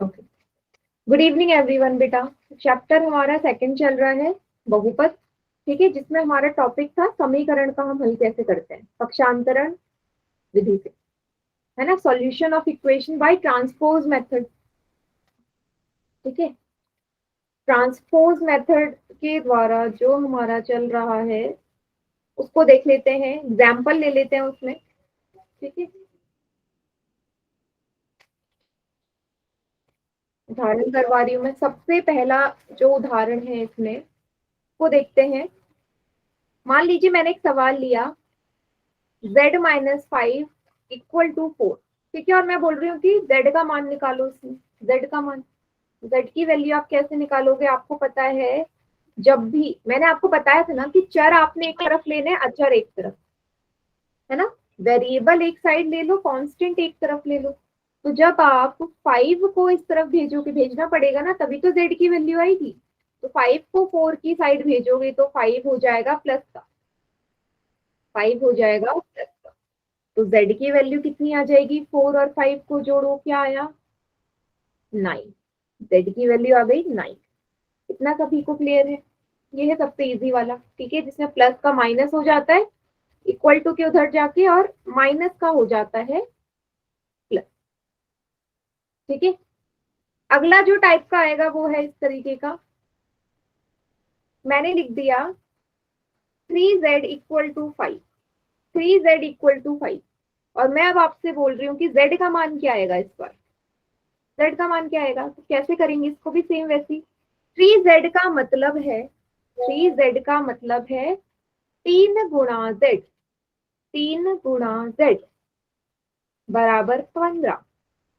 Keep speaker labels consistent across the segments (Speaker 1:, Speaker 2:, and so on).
Speaker 1: Okay, good evening everyone. बेटा, chapter हमारा second चल रहा है, बहुपद। ठीक है, जिसमें हमारा टॉपिक था समीकरण का हम हल कैसे करते हैं पक्षांतरण विधि से, है ना। Solution of equation by transpose method. ठीक है, ट्रांसपोज मेथड के द्वारा जो हमारा चल रहा है उसको देख लेते हैं, एग्जाम्पल ले लेते हैं उसमें। ठीक है, उदाहरण करवा रही हूँ मैं। सबसे पहला जो उदाहरण है इसमें वो देखते हैं। मान लीजिए मैंने एक सवाल लिया, z-5 इक्वल टू 4। ठीक है, और मैं बोल रही हूँ कि z का मान निकालो। इसमें z का मान, z की वैल्यू आप कैसे निकालोगे? आपको पता है, जब भी मैंने आपको बताया था ना कि चर आपने एक तरफ लेने, अचर एक तरफ, है ना। वेरिएबल एक साइड ले लो, कांस्टेंट एक तरफ ले लो। तो जब आप 5 को इस तरफ भेजोगे, भेजना पड़ेगा ना, तभी तो z की वैल्यू आएगी। तो 5 को 4 की साइड भेजोगे तो 5 हो जाएगा प्लस का, 5 हो जाएगा प्लस का। तो z की वैल्यू कितनी आ जाएगी? 4 और 5 को जोड़ो, क्या आया? 9। z की वैल्यू आ गई 9। इतना सभी को क्लियर है? ये है सबसे इजी वाला। ठीक है, जिसमें प्लस का माइनस हो जाता है इक्वल टू के उधर जाके, और माइनस का हो जाता है प्लस। ठीक है, अगला जो टाइप का आएगा वो है इस तरीके का। मैंने लिख दिया 3z equal to 5, 3z equal to 5। और मैं अब आपसे बोल रही हूँ कि z का मान क्या आएगा इस बार? z का मान क्या आएगा? तो कैसे करेंगे इसको भी सेम वैसी। 3z का मतलब है, 3z का मतलब है 3 गुणा z, 3 गुणा z बराबर 15।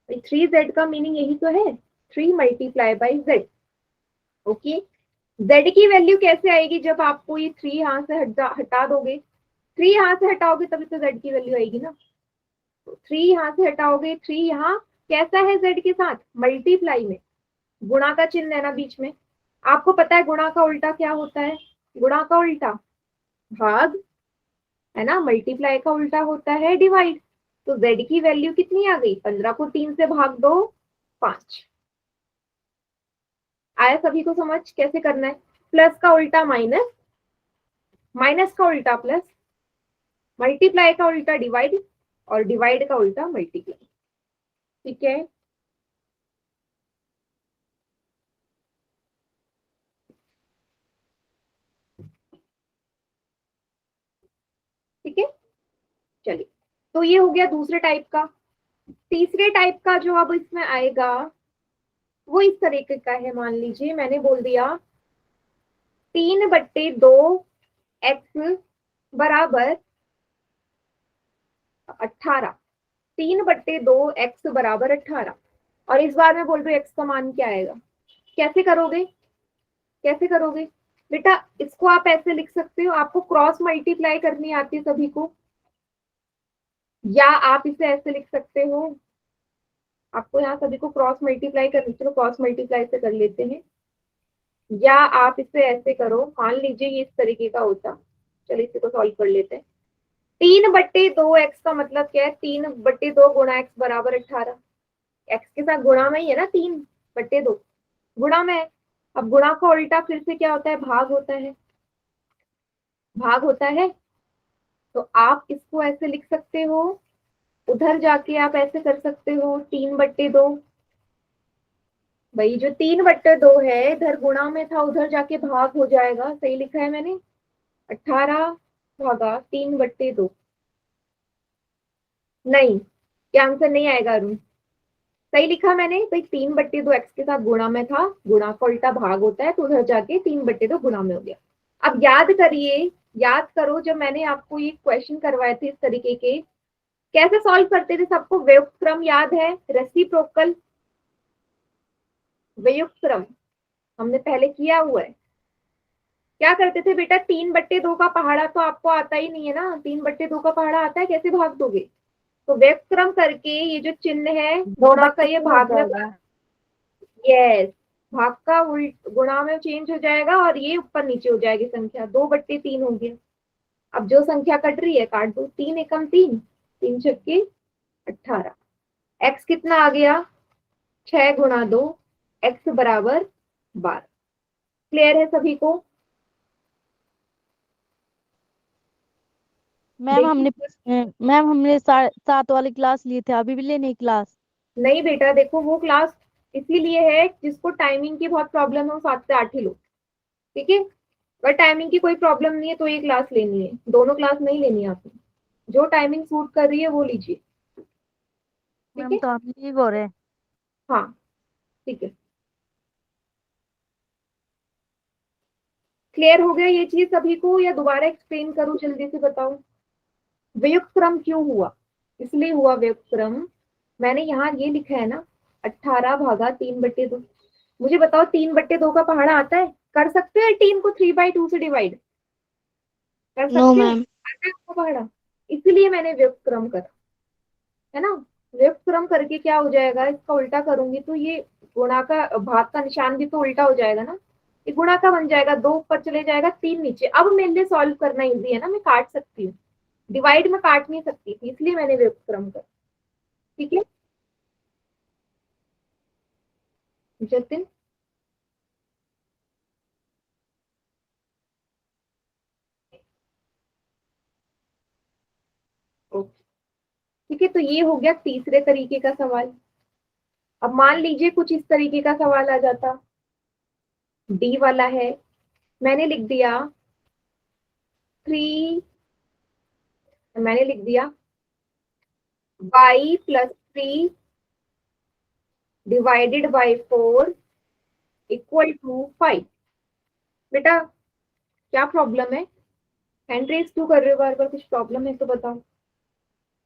Speaker 1: 3z का मीनिंग यही तो है, 3 multiply by z। Okay, z की वैल्यू कैसे आएगी? जब आपको ये 3 यहाँ से हटा दोगे, 3 यहाँ से हटाओगे तभी तो z की वैल्यू आएगी ना। तो 3 यहाँ से हटाओगे, 3 यहाँ कैसा है z के साथ? मल्टीप्लाई में, गुणा का चिन्ह है ना बीच में। आपको पता है गुणा का उल्टा क्या होता है? गुणा का उल्टा भाग, है ना। मल्टीप्लाई का उल्टा होता है डिवाइड। तो z की वैल्यू कितनी आ गई? 15 को 3 से भाग दो, 5। आया सभी को समझ कैसे करना है? प्लस का उल्टा माइनस, माइनस का उल्टा प्लस, मल्टीप्लाई का उल्टा डिवाइड, और डिवाइड का उल्टा मल्टीप्लाई। ठीक है, ठीक है, चलिए। तो ये हो गया दूसरे टाइप का। तीसरे टाइप का जो अब इसमें आएगा वो इस तरीके का है। मान लीजिए मैंने बोल दिया 3/2 एक्स बराबर 18, 3/2 एक्स बराबर 18। और इस बार मैं बोल रही हूँ एक्स का मान क्या आएगा? कैसे करोगे? कैसे करोगे बेटा? इसको आप ऐसे लिख सकते हो, आपको क्रॉस मल्टीप्लाई करनी आती है सभी को, या आप इसे ऐसे लिख सकते हो। आपको यहाँ सभी को क्रॉस मल्टीप्लाई करनी, चलो क्रॉस मल्टीप्लाई से कर लेते हैं। या आप इसे ऐसे करो, मान लीजिए ये इस तरीके का होता। चलिए इसे को सॉल्व कर लेते हैं। 3/2 एक्स का मतलब क्या है? 3/2 गुणा एक्स बराबर 18। एक्स के साथ गुणा में ही है ना, 3/2 गुणा में है। अब गुणा का उल्टा फिर से क्या होता है? भाग होता है, भाग होता है। तो आप इसको ऐसे लिख सकते हो, उधर जाके आप ऐसे कर सकते हो 3/2। भाई जो 3/2 है इधर गुणा में था, उधर जाके भाग हो जाएगा। सही लिखा है मैंने? 18 भागा 3/2। नहीं, क्या आंसर नहीं आएगा अरुण? सही लिखा मैंने भाई, 3/2 एक्स के साथ गुणा में था, गुणा का उल्टा भाग होता है, तो उधर जाके 3/2 गुणा में हो गया। अब याद करिए, याद करो जब मैंने आपको ये क्वेश्चन करवाए थे इस तरीके के, कैसे सॉल्व करते थे? सबको व्युक्त क्रम याद है? रेसिप्रोकल व्युक्त क्रम हमने पहले किया हुआ है। क्या करते थे बेटा? 3/2 का पहाड़ा तो आपको आता ही नहीं है ना, 3/2 का पहाड़ा आता है, कैसे भाग दोगे? तो व्युक्त क्रम करके ये जो चिन्ह है गुणा का, ये भाग में, यस, भाग का उल्ट गुणा में चेंज हो जाएगा, और ये ऊपर नीचे हो जाएगी संख्या। 2/3 हो गया। अब जो संख्या कट रही है काट दो, 3 एकम 3, 3 छक्के 18। एक्स कितना आ गया? 6 गुणा 2 x बराबर 12। क्लियर है सभी को?
Speaker 2: मैम
Speaker 1: देखिए,
Speaker 2: हमने मैम हमने 7 वाली क्लास ली थे, अभी भी लेने क्लास?
Speaker 1: नहीं बेटा देखो, वो क्लास इसीलिए है जिसको टाइमिंग की बहुत प्रॉब्लम है वो 7 से 8 ही लो। ठीक है, अगर टाइमिंग की कोई प्रॉब्लम नहीं है तो ये क्लास लेनी है, दोनों क्लास नहीं लेनी है आपने। जो टाइमिंग सूट कर रही है वो लीजिए। ठीक
Speaker 2: मैम
Speaker 1: है,
Speaker 2: तो हम लीव हो रहे हैं।
Speaker 1: हाँ ठीक है। क्लियर हो गया ये चीज सभी को, या दोबारा एक्सप्लेन करूं? जल्दी से बताओ। संयुक्त क्रम क्यों हुआ? इसलिए हुआ संयुक्त क्रम, मैंने यहाँ ये लिखा है ना, 18 भागा 3/2। मुझे बताओ 3/2 का पहाड़ा आता है? कर सकते हो 18 को 3/2 से डिवाइड? कर
Speaker 3: नो
Speaker 1: सकते हो?
Speaker 3: मैम।
Speaker 1: आता है आपको पहाड़ा? इसलिए मैंने संयुक्त क्रम करा, है ना। संयुक्त क्रम करके क्या हो जाएगा, इसका उल्टा करूंगी तो ये गुणा का भाग का निशान भी तो उल्टा हो जाएगा ना। ये गुणा का बन जाएगा, 2 ऊपर चले जाएगा, 3 नीचे। अब मेरे लिए सॉल्व करना इजी है ना, मैं काट सकती हूँ। डिवाइड में काट नहीं सकती थी, इसलिए मैंने व्युत्क्रम कर। ठीक है जतिन? ओके, ठीक है, तो ये हो गया तीसरे तरीके का सवाल। अब मान लीजिए कुछ इस तरीके का सवाल आ जाता, डी वाला है, मैंने लिख दिया 3, मैंने लिख दिया y+3 divided by 4 equal to 5। बेटा क्या प्रॉब्लम है? हैंड रेस क्यों कर रहे हो बार बार? कुछ प्रॉब्लम है तो बताओ।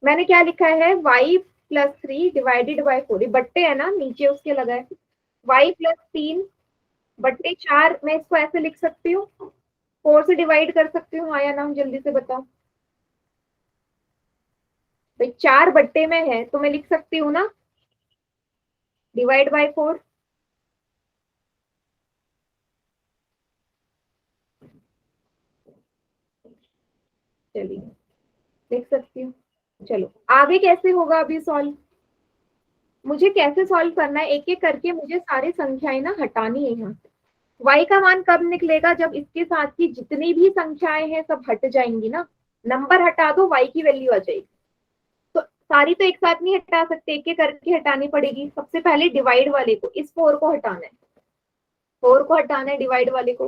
Speaker 1: मैंने क्या लिखा है, y+3 डिवाइडेड बाई 4, ये बट्टे है ना, नीचे उसके लगा है। y+3/4, मैं इसको ऐसे लिख सकती हूँ, 4 से डिवाइड कर सकती हूँ, हाँ या ना? जल्दी से बताओ भाई, 4 बट्टे में है तो मैं लिख सकती हूँ ना, डिवाइड बाय 4। चलिए लिख सकती हूँ। चलो आगे कैसे होगा अभी सॉल्व? मुझे कैसे सॉल्व करना है, एक एक करके मुझे सारी संख्याएं ना हटानी है यहाँ से। y का मान कब निकलेगा, जब इसके साथ की जितनी भी संख्याएं हैं सब हट जाएंगी ना। नंबर हटा दो, y की वैल्यू आ जाएगी। तो सारी तो एक साथ नहीं हटा सकते, एक एक करके हटानी पड़ेगी। सबसे पहले डिवाइड वाले को, इस 4 को हटाना है, 4 को हटाना है डिवाइड वाले को।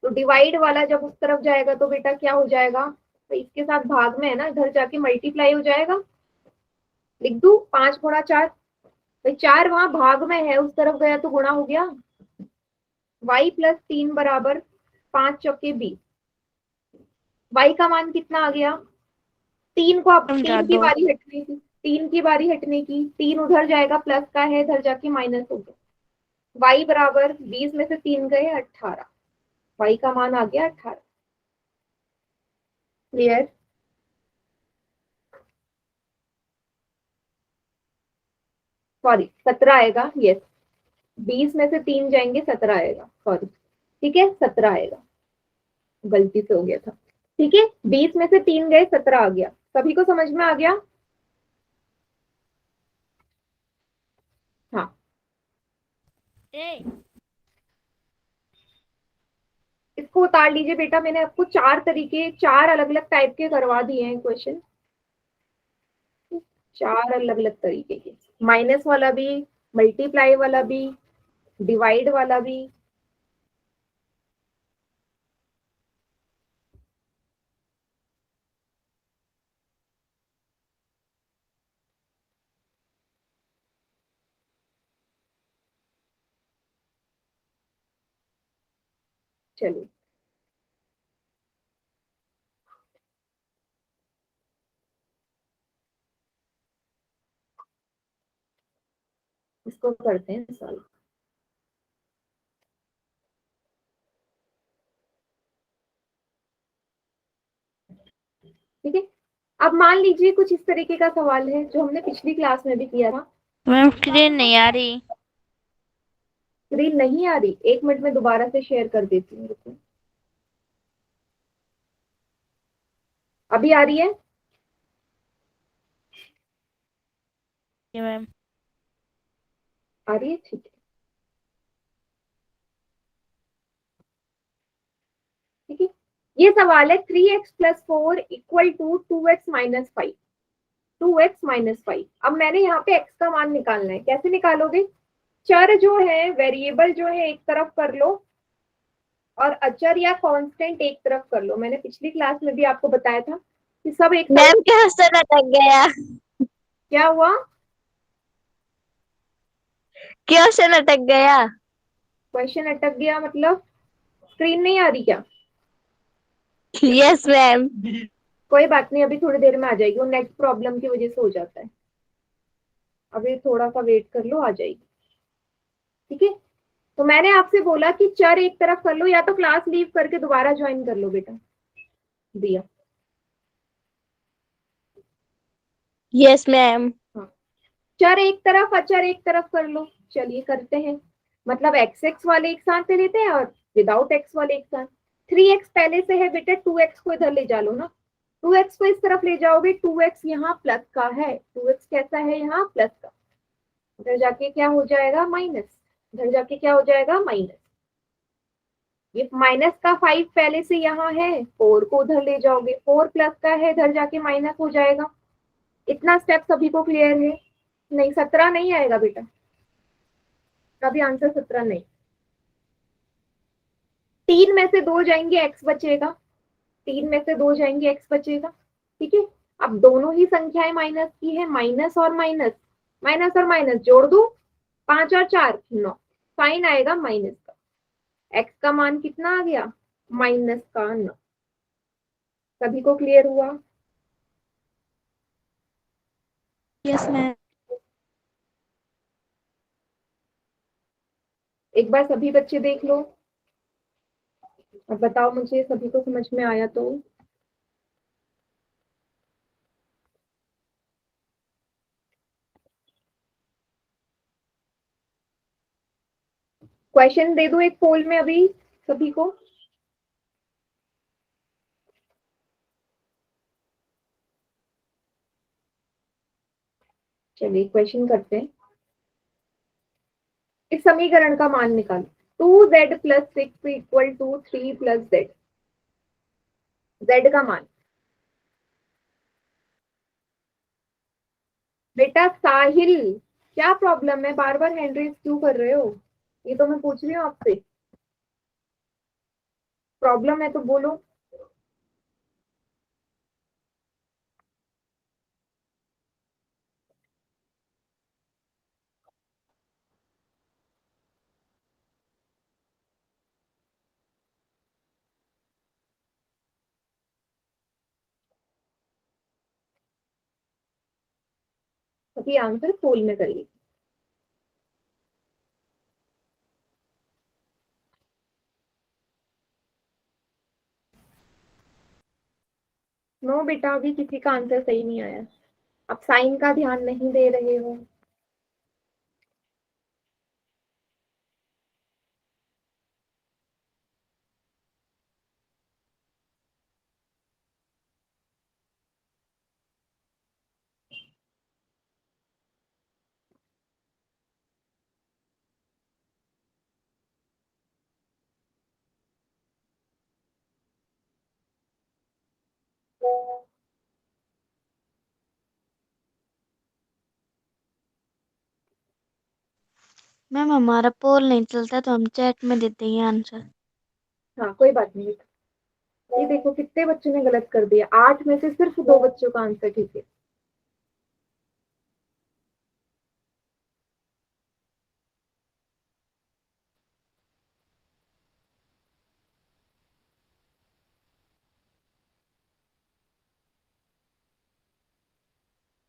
Speaker 1: तो डिवाइड वाला जब उस तरफ जाएगा तो बेटा क्या हो जाएगा, तो इसके साथ भाग में है ना, इधर जाके मल्टीप्लाई हो जाएगा। लिख दू 5 गुणा 4, भाई 4 वहां भाग में है, उस तरफ गया तो गुणा हो गया। y+3 बराबर 5 × 4 = 20। y का मान कितना आ गया? 3 को, अब 3 की
Speaker 2: 2।
Speaker 1: बारी हटने की, 3 की बारी हटने की, 3 उधर जाएगा, प्लस का है, इधर जाके माइनस हो गया। y बराबर 20 में से 3 गए 18, y का मान आ गया 18। क्लियर? सॉरी 17 आएगा, यस। 20 में से 3 जाएंगे, 17 आएगा, सॉरी। ठीक है 17 आएगा, गलती से हो गया था। ठीक है, 20 में से 3 गए, 17 आ गया। सभी को समझ में आ गया? हाँ, इसको उतार लीजिए बेटा, मैंने आपको 4 तरीके, 4 अलग अलग टाइप के करवा दिए हैं क्वेश्चन, 4 अलग अलग तरीके के। माइनस वाला भी, मल्टीप्लाई वाला भी, डिवाइड वाला भी। चलिए इसको करते हैं सॉल्व। ठीक है, अब मान लीजिए कुछ इस तरीके का सवाल है जो हमने पिछली क्लास में भी किया था।
Speaker 3: मैम स्क्रीन नहीं आ रही।
Speaker 1: स्क्रीन नहीं आ रही? 1 मिनट में दोबारा से शेयर कर देती हूँ, रुको। अभी आ रही है?
Speaker 3: मैम
Speaker 1: आ रही है, ठीक है। ठीक है, ये सवाल है 3x+4 equal to 2x-5। 2x-5। अब मैंने यहाँ पे x का मान निकालना है। कैसे निकालोगे? चर जो है, वेरिएबल जो है, एक तरफ कर लो और अचर या कांस्टेंट एक तरफ कर लो। मैंने पिछली क्लास में भी आपको बताया था कि सब एक तरफ।
Speaker 2: मैम क्वेश्चन अटक गया।
Speaker 1: क्या हुआ?
Speaker 2: क्वेश्चन अटक गया।
Speaker 1: क्वेश्चन अटक गया मतलब स्क्रीन नहीं आ रही क्या?
Speaker 2: Yes ma'am.
Speaker 1: कोई बात नहीं, अभी थोड़ी देर में आ जाएगी। वो नेट प्रॉब्लम की वजह से हो जाता है। अभी थोड़ा सा वेट कर लो, आ जाएगी। ठीक है, तो मैंने आपसे बोला कि चर एक तरफ कर लो, या तो क्लास लीव करके दोबारा ज्वाइन कर लो बेटा। दिया।
Speaker 2: Yes ma'am.
Speaker 1: हाँ, चर एक तरफ, अचर एक तरफ कर लो। चलिए करते हैं। मतलब एक्स एक्स वाले एक साथ ले लेते हैं और विदाउट एक्स वाले एक साथ। 3x पहले से है बेटा, 2x को इधर ले जा लो ना। 2x को इस तरफ ले जाओगे, 2x यहाँ प्लस का है, 2x कैसा है यहाँ प्लस का। इधर जाके क्या हो जाएगा? माइनस। इधर जाके क्या हो जाएगा? माइनस। ये माइनस का 5 पहले से यहाँ है, 4 को उधर ले जाओगे, 4 प्लस का है, इधर जाके माइनस हो जाएगा। इतना स्टेप सभी को क्लियर है? नहीं, 17 नहीं आएगा बेटा, कभी आंसर 17 नहीं। 3 में से 2 जाएंगे, एक्स बचेगा। 3 में से 2 जाएंगे, एक्स बचेगा। ठीक है, अब दोनों ही संख्याएं माइनस की है, माइनस और माइनस, माइनस और माइनस जोड़ दो, 5 और 4 9, साइन आएगा माइनस का। एक्स का मान कितना आ गया? माइनस का 9। सभी को क्लियर हुआ?
Speaker 2: Yes ma'am.
Speaker 1: एक बार सभी बच्चे देख लो और बताओ मुझे सभी को समझ में आया तो। क्वेश्चन दे दो एक पोल में अभी सभी को। चलिए क्वेश्चन करते हैं। इस समीकरण का मान निकालो। 2z+6 equal to 3+z। z का मान। बेटा साहिल, क्या प्रॉब्लम है? बार बार हैंड रेज क्यों कर रहे हो? ये तो मैं पूछ रही हूँ आपसे। प्रॉब्लम है तो बोलो। अभी आंसर पोल में करिए। नो बेटा, अभी किसी का आंसर सही नहीं आया। आप साइन का ध्यान नहीं दे रहे हो।
Speaker 2: मैम हमारा पोल नहीं चलता तो हम चैट में देते हैं आंसर।
Speaker 1: हाँ कोई बात नहीं। ये देखो कितने बच्चों ने गलत कर दिया, 8 में से सिर्फ 2 बच्चों का आंसर ठीक है।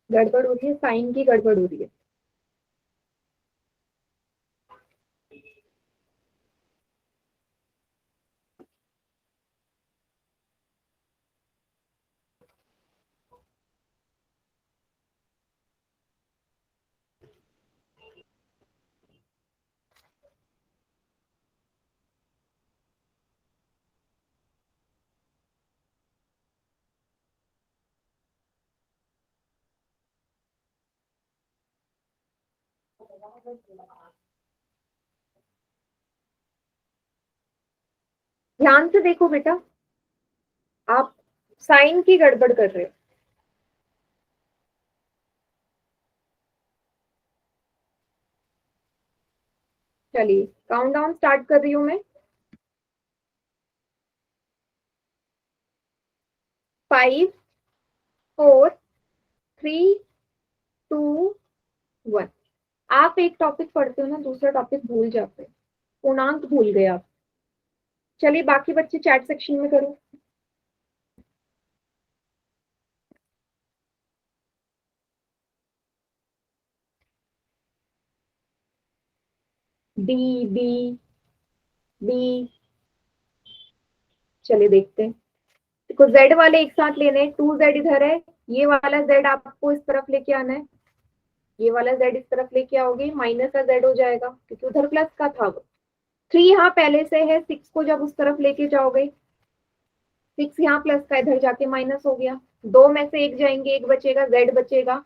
Speaker 1: गड़बड़ हो रही है, साइन की गड़बड़ हो रही है। ध्यान से देखो बेटा, आप साइन की गड़बड़ कर रहे हो। चलिए काउंटडाउन स्टार्ट कर रही हूं मैं। 5 4 3 2 1। आप एक टॉपिक पढ़ते हो ना, दूसरा टॉपिक भूल जाते हो, पूर्णांक भूल गए आप। चलिए बाकी बच्चे चैट सेक्शन में करो। D B B. चलिए देखते हैं। देखो जेड वाले एक साथ लेने हैं, 2z इधर है, ये वाला z आपको इस तरफ लेके आना है, ये वाला z इस तरफ लेके आओगे, माइनस का z हो जाएगा क्योंकि उधर प्लस का था वो। 3 यहाँ पहले से है, 6 को जब उस तरफ लेके जाओगे, 6 यहाँ प्लस का इधर जाके माइनस हो गया, 2 में से 1 जाएंगे, 1 बचेगा, z बचेगा।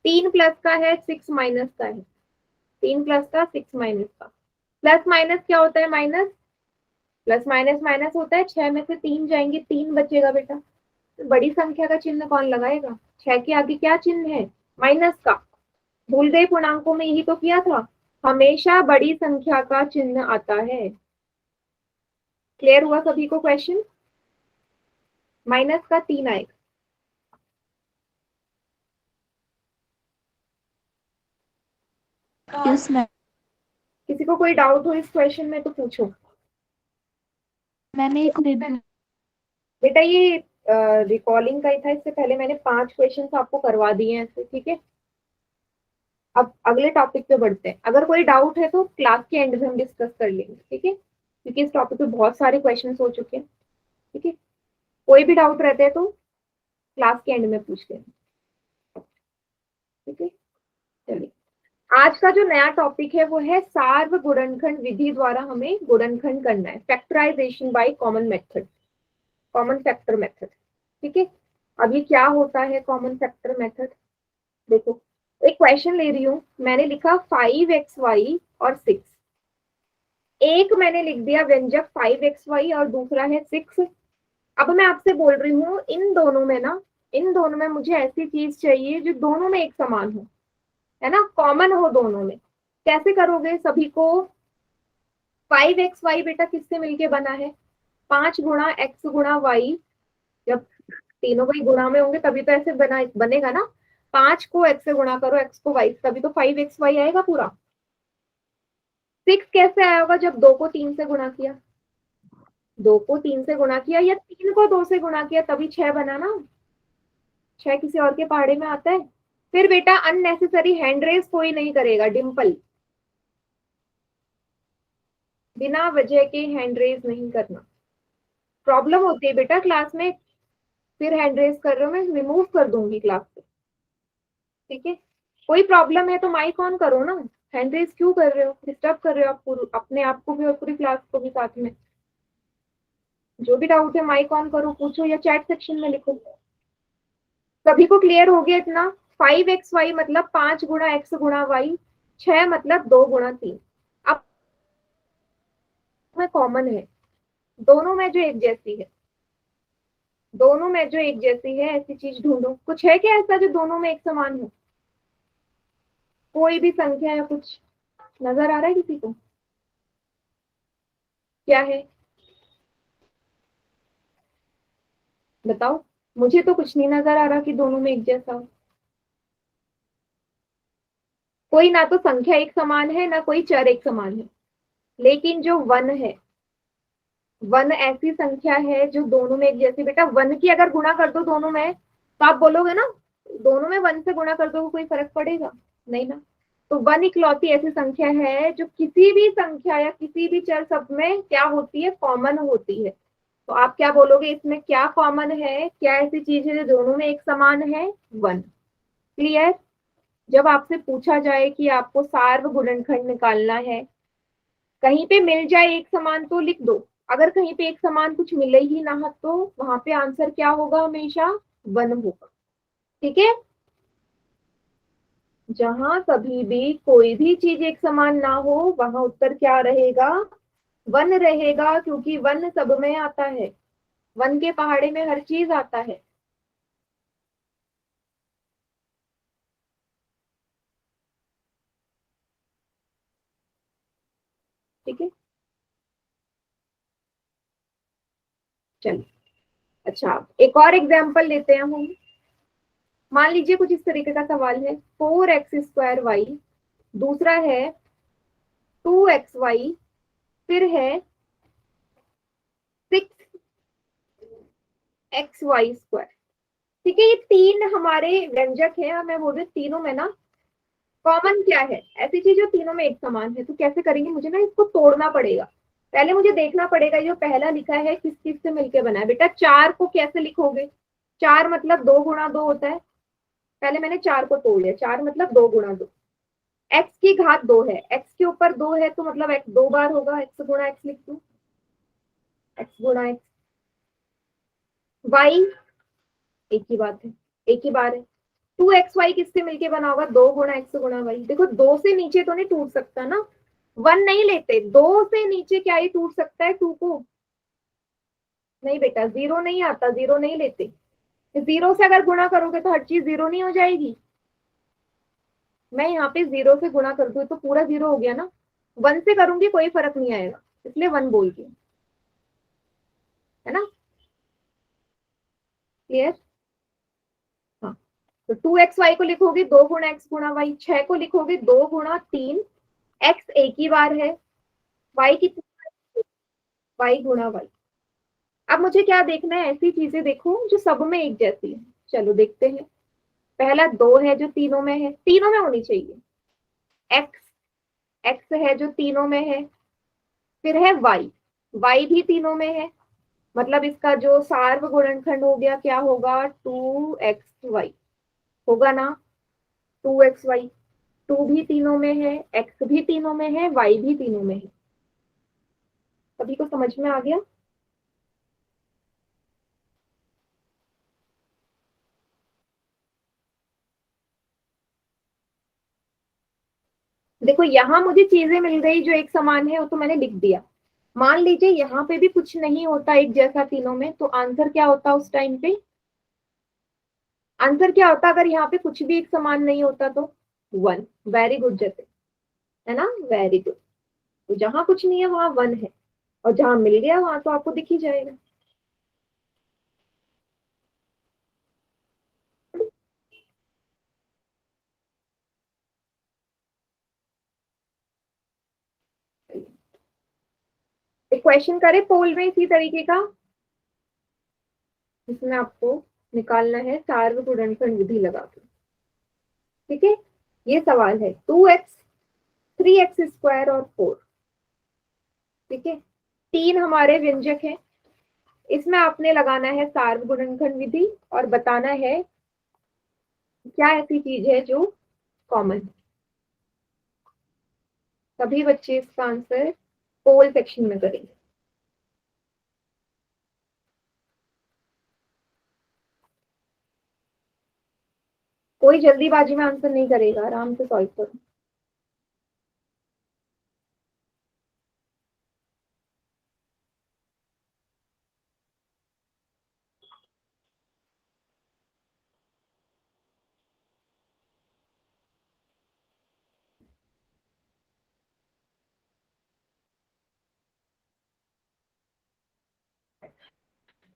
Speaker 1: 3 प्लस का है, 6 माइनस का है, 3 प्लस का 6 माइनस का। प्लस माइनस क्या होता है? माइनस। प्लस माइनस माइनस होता है, 6 में से 3 जाएंगे, 3 बचेगा बेटा। तो बड़ी संख्या का चिन्ह कौन लगाएगा? 6 के आगे क्या चिन्ह है? माइनस का। भूल गए? पूर्णांकों में यही तो किया था, हमेशा बड़ी संख्या का चिन्ह आता है। क्लियर हुआ सभी को क्वेश्चन? माइनस का 3 आएगा।
Speaker 2: Yes ma'am.
Speaker 1: किसी को कोई डाउट हो इस क्वेश्चन में तो पूछो।
Speaker 2: मैम एक दे दो।
Speaker 1: बेटा ये रिकॉर्डिंग का ही था, इससे पहले मैंने 5 क्वेश्चन आपको करवा दिए हैं ऐसे, ठीक है। अब अगले टॉपिक पे बढ़ते हैं। अगर कोई डाउट है तो क्लास के एंड में हम डिस्कस कर लेंगे, ठीक है, क्योंकि इस टॉपिक पे बहुत सारे क्वेश्चन हो चुके हैं, ठीक है। कोई भी डाउट रहते हैं तो क्लास के एंड में पूछ लेना, ठीक है। चलिए आज का जो नया टॉपिक है वो है सार्व गुणनखंड विधि द्वारा हमें गुणनखंड करना है, factorization by common method, common factor method, ठीक है। अब ये क्या होता है कॉमन फैक्टर मेथड? देखो एक क्वेश्चन ले रही हूँ, मैंने लिखा 5xy और 6। एक मैंने लिख दिया व्यंजक 5xy और दूसरा है 6। अब मैं आपसे बोल रही हूँ इन दोनों में ना, इन दोनों में मुझे ऐसी चीज चाहिए जो दोनों में एक समान हो, है ना, कॉमन हो दोनों में। कैसे करोगे सभी को? 5xy बेटा किससे मिलके बना है? 5 गुणा x गुणा y। जब तीनों भाई गुणा में होंगे तभी तो ऐसे बनेगा ना। 5 को x से गुणा करो, x को y, तभी तो 5xy आएगा पूरा। 6 कैसे आया होगा? जब 2 को 3 से गुणा किया, 2 को 3 से गुणा किया, या 3 को 2 से गुणा किया, तभी 6 बना ना। 6 किसी और के पहाड़े में आता है? फिर बेटा अननेसेसरी हैंड रेस कोई नहीं करेगा, डिम्पल, बिना वजह के हैंड रेस नहीं करना। प्रॉब्लम होती है बेटा क्लास में, फिर हैंड रेस कर रहे हो, मैं रिमूव कर दूंगी क्लास से, ठीक है। कोई प्रॉब्लम है तो माइक ऑन करो ना, हैंड रेस क्यों कर रहे हो? डिस्टर्ब कर रहे हो आप अपने आप को भी और पूरी क्लास को भी साथ में। जो भी डाउट है माइक ऑन करो, पूछो या चैट सेक्शन में लिखो। सभी को क्लियर हो गया इतना? 5xy मतलब 5 गुणा x गुणा y, 6 मतलब 2 गुणा 3। अब में कॉमन है, दोनों में जो एक जैसी है, दोनों में जो एक जैसी है ऐसी चीज ढूंढो। कुछ है क्या ऐसा जो दोनों में एक समान हो? कोई भी संख्या या कुछ नजर आ रहा है किसी को? क्या है बताओ? मुझे तो कुछ नहीं नजर आ रहा कि दोनों में एक जैसा हो। कोई ना तो संख्या एक समान है, ना कोई चर एक समान है, लेकिन जो वन है, वन ऐसी संख्या है जो दोनों में एक जैसी। बेटा वन की अगर गुणा कर दो दोनों में तो आप बोलोगे ना दोनों में वन से गुणा कर दो कोई फर्क पड़ेगा? नहीं ना। तो वन इकलौती ऐसी संख्या है जो किसी भी संख्या या किसी भी चर सब में क्या होती है? कॉमन होती है। तो आप क्या बोलोगे इसमें क्या कॉमन है? क्या ऐसी चीज है जो दोनों में एक समान है? वन। क्लियर? जब आपसे पूछा जाए कि आपको सार्व गुणनखंड निकालना है, कहीं पे मिल जाए एक समान तो लिख दो, अगर कहीं पे एक समान कुछ मिले ही ना तो वहां पे आंसर क्या होगा? हमेशा वन होगा, ठीक है। जहां कभी भी कोई भी चीज एक समान ना हो वहां उत्तर क्या रहेगा? वन रहेगा, क्योंकि वन सब में आता है। वन के पहाड़े में हर चीज आता है। ठीक है, चलिए। अच्छा, एक और एग्जाम्पल लेते हैं हम। मान लीजिए कुछ इस तरीके का सवाल है, 4x² y, दूसरा है 2xy, फिर है 6xy²। ठीक है, ये तीन हमारे व्यंजक है और मैं बोल रही हूँ तीनों में ना कॉमन क्या है, ऐसी चीज जो तीनों में एक समान है। तो कैसे करेंगे, मुझे ना इसको तोड़ना पड़ेगा। पहले मुझे देखना पड़ेगा जो पहला लिखा है किस किस से मिलके बना है। बेटा 4 को कैसे लिखोगे? 4 मतलब 2 गुणा 2 होता है। पहले मैंने 4 को तोड़ लिया, 4 मतलब 2 गुणा 2। एक्स की घात 2 है, एक्स के ऊपर 2 है तो मतलब एक्स 2 बार होगा, एक्स गुणा एक्स लिख दू, एक्स गुणा एक्स। वाई एक ही बात है, एक ही बार है। 2xy किससे मिलके बना होगा? 2 गुणा x गुणा y। देखो 2 से नीचे तो नहीं टूट सकता ना, 1 नहीं लेते। 2 से नीचे क्या ही टूट सकता है 2 को? नहीं बेटा, 0 नहीं आता, 0 नहीं लेते। 0 से अगर गुणा करोगे तो हर चीज 0 नहीं हो जाएगी? मैं यहाँ पे 0 से गुणा कर दूं तो पूरा 0 हो गया ना। 1 से करूंगी कोई फर्क नहीं आएगा, इसलिए 1 बोल के, है ना? क्लियर? हाँ, तो 2xy को लिखोगे 2 गुणा x गुणा y, 6 को लिखोगे 2 गुणा 3। x एक ही बार है, y कितनी? y गुणा y। अब मुझे क्या देखना है, ऐसी चीजें देखो जो सब में एक जैसी है। चलो देखते हैं। पहला 2 है जो तीनों में है, तीनों में होनी चाहिए। x, x है जो तीनों में है। फिर है y, y भी तीनों में है। मतलब इसका जो सार्व गुणनखंड हो गया क्या होगा? 2xy होगा ना, 2xy। 2 भी तीनों में है, x भी तीनों में है, y भी तीनों में है। सभी को समझ में आ गया? देखो यहाँ मुझे चीजें मिल गई जो एक समान है, वो तो मैंने लिख दिया। मान लीजिए यहाँ पे भी कुछ नहीं होता एक जैसा तीनों में, तो आंसर क्या होता उस टाइम पे? आंसर क्या होता अगर यहाँ पे कुछ भी एक समान नहीं होता तो? 1। वेरी गुड जैसे, है ना, वेरी गुड। तो जहां कुछ नहीं है वहां 1 है, और जहां मिल गया वहां तो आपको दिख ही जाएगा। एक क्वेश्चन करे पोल में इसी तरीके का, जिसमें आपको निकालना है सार्व गुणनखंड विधि लगा के। ठीक है, ये सवाल है 2x, 3x² और 4। ठीक है, तीन हमारे व्यंजक हैं। इसमें आपने लगाना है सार्व गुणनखंड विधि और बताना है क्या ऐसी चीज है जो कॉमन है। सभी बच्चे इसका आंसर पोल सेक्शन में करेंगे। कोई जल्दीबाजी में आंसर नहीं करेगा, आराम से सॉल्व करो।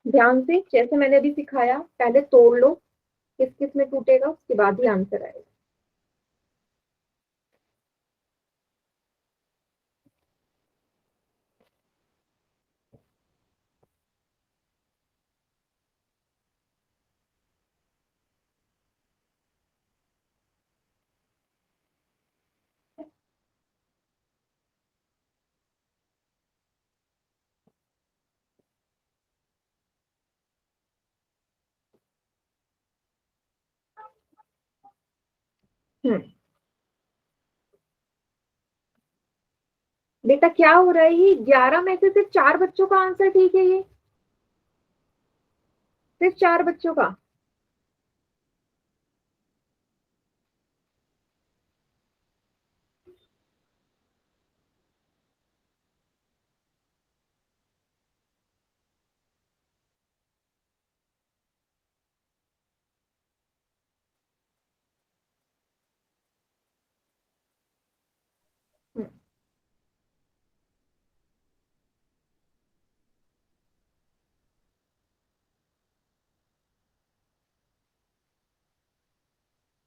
Speaker 1: ध्यान से, जैसे मैंने अभी सिखाया, पहले तोड़ लो किस किस में टूटेगा, उसके बाद ही आंसर आएगा। हम्म, बेटा क्या हो रहा है? ये 11 में से सिर्फ 4 बच्चों का आंसर ठीक है, ये सिर्फ 4 बच्चों का।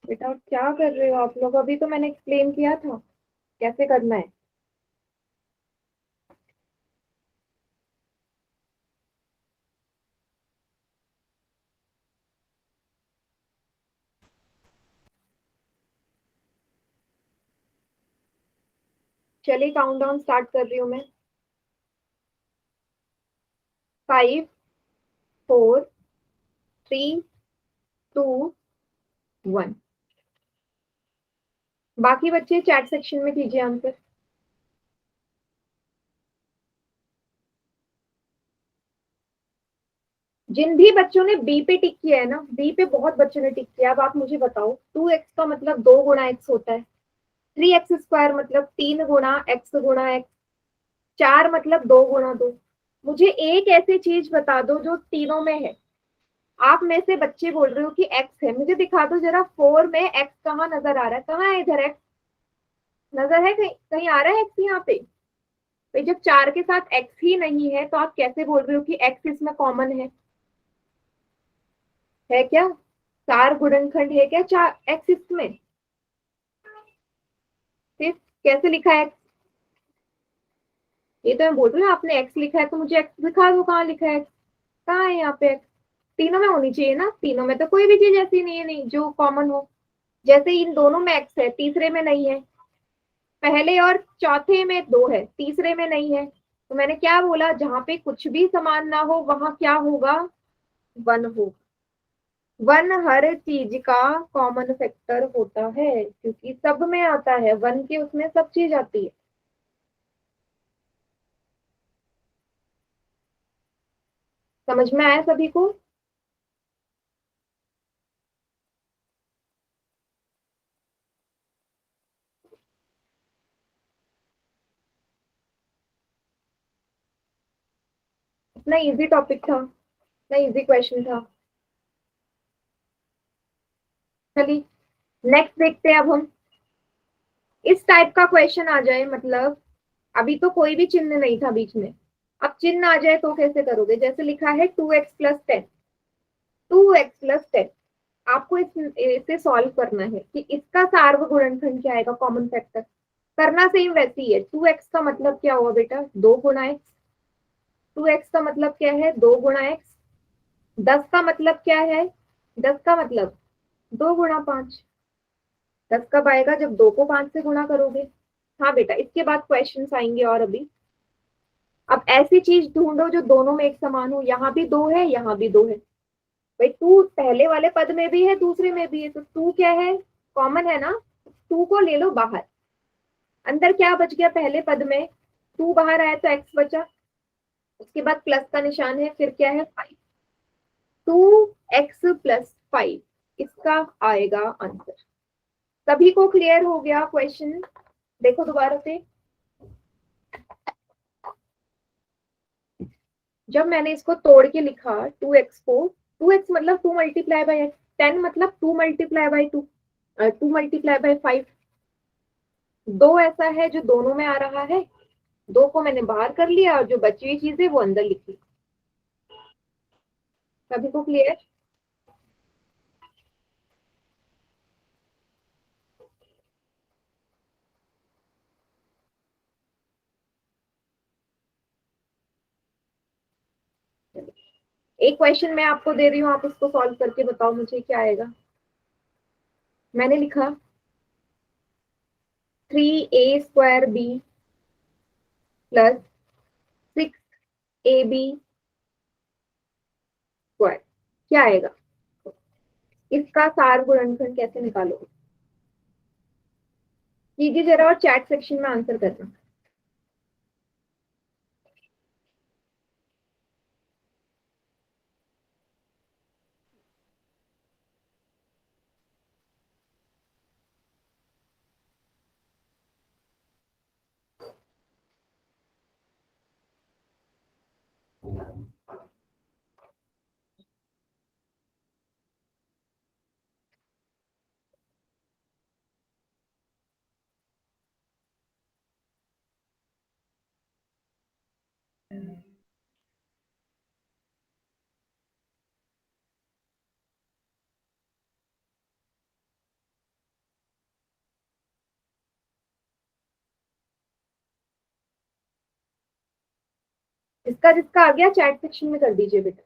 Speaker 1: बेटा क्या कर रहे हो आप लोग? अभी तो मैंने एक्सप्लेन किया था कैसे करना है। चलिए काउंटडाउन स्टार्ट कर रही हूँ मैं। 5, 4, 3, 2, 1। बाकी बच्चे चैट सेक्शन में कीजिए आंसर। जिन भी बच्चों ने बी पे टिक किया है ना, बी पे बहुत बच्चों ने टिक किया। अब आप मुझे बताओ, 2x का मतलब 2 गुणा एक्स होता है। 3x² मतलब 3 गुणा एक्स गुणा एक्स। 4 मतलब 2 गुणा 2। मुझे एक ऐसी चीज बता दो जो तीनों में है। आप में से बच्चे बोल रहे हो कि एक्स है, मुझे दिखा दो जरा 4 में एक्स कहाँ नजर आ रहा है? कहाँ है इधर एक्स? नजर है कहीं? कहीं आ रहा है एक्स यहाँ पे? भाई जब 4 के साथ एक्स ही नहीं है तो आप कैसे बोल रहे हो कि एक्स इसमें कॉमन है क्या? 4 गुणनखंड है क्या 4 एक्स इसमें? फिर कैसे लिखा है? ये तो मैं बोल रही हूँ आपने एक्स लिखा है तो मुझे एक्स दिखा दो, कहाँ लिखा है एक्स? कहाँ है यहाँ पे एक्स? तीनों में होनी चाहिए ना, तीनों में तो कोई भी चीज ऐसी नहीं है नहीं जो कॉमन हो। जैसे इन दोनों में एक्स है, तीसरे में नहीं है। पहले और चौथे में 2 है, तीसरे में नहीं है। तो मैंने क्या बोला, जहां पे कुछ भी समान ना हो वहां क्या होगा? 1 होगा। 1 हर चीज का कॉमन फैक्टर होता है क्योंकि सब में आता है 1 के, उसमें सब चीज आती है। समझ में आया सभी को? इतना इजी टॉपिक था, इतना इजी क्वेश्चन था। चलिए नेक्स्ट देखते हैं अब हम। इस टाइप का क्वेश्चन आ जाए, मतलब अभी तो कोई भी चिन्ह नहीं था बीच में, अब चिन्ह आ जाए तो कैसे करोगे? जैसे लिखा है 2x+10। 2x+10 आपको इसे सॉल्व करना है कि इसका सार्वगुणनखंड क्या आएगा, कॉमन फैक्टर। करना सेम वैसे ही है। 2x का मतलब क्या हुआ बेटा? 2 गुणा एक्स। 2x का मतलब क्या है? 2 गुणा एक्स। 10 का मतलब क्या है? 10 का मतलब 2 गुणा 5। 10 कब आएगा? जब 2 को 5 से गुणा करोगे। हाँ बेटा, इसके बाद क्वेश्चंस आएंगे और अभी। अब ऐसी चीज ढूंढो जो दोनों में एक समान हो। यहाँ भी 2 है, यहाँ भी 2 है। भाई टू पहले वाले पद में भी है, दूसरे में भी है, तो टू क्या है? कॉमन है ना। टू को ले लो बाहर। अंदर क्या बच गया? पहले पद में 2 बाहर आया तो एक्स बचा। उसके बाद प्लस का निशान है, फिर क्या है? 5। 2x+5 इसका आएगा आंसर। सभी को क्लियर हो गया क्वेश्चन? देखो दोबारा से। जब मैंने इसको तोड़ के लिखा 2x को, 2x मतलब 2 × 10 मतलब 2 × 2 × 5। 2 ऐसा है जो दोनों में आ रहा है, 2 को मैंने बाहर कर लिया और जो बची हुई चीज है वो अंदर लिख ली। सभी को क्लियर? एक क्वेश्चन मैं आपको दे रही हूँ, आप उसको सॉल्व करके बताओ मुझे क्या आएगा। मैंने लिखा 3a²b + 6ab²। क्या आएगा? इसका सार गुणनखंड कैसे निकालोगे? कीजिए जरा और चैट सेक्शन में आंसर करना। जिसका जिसका आ गया चैट सेक्शन में कर दीजिए बेटा।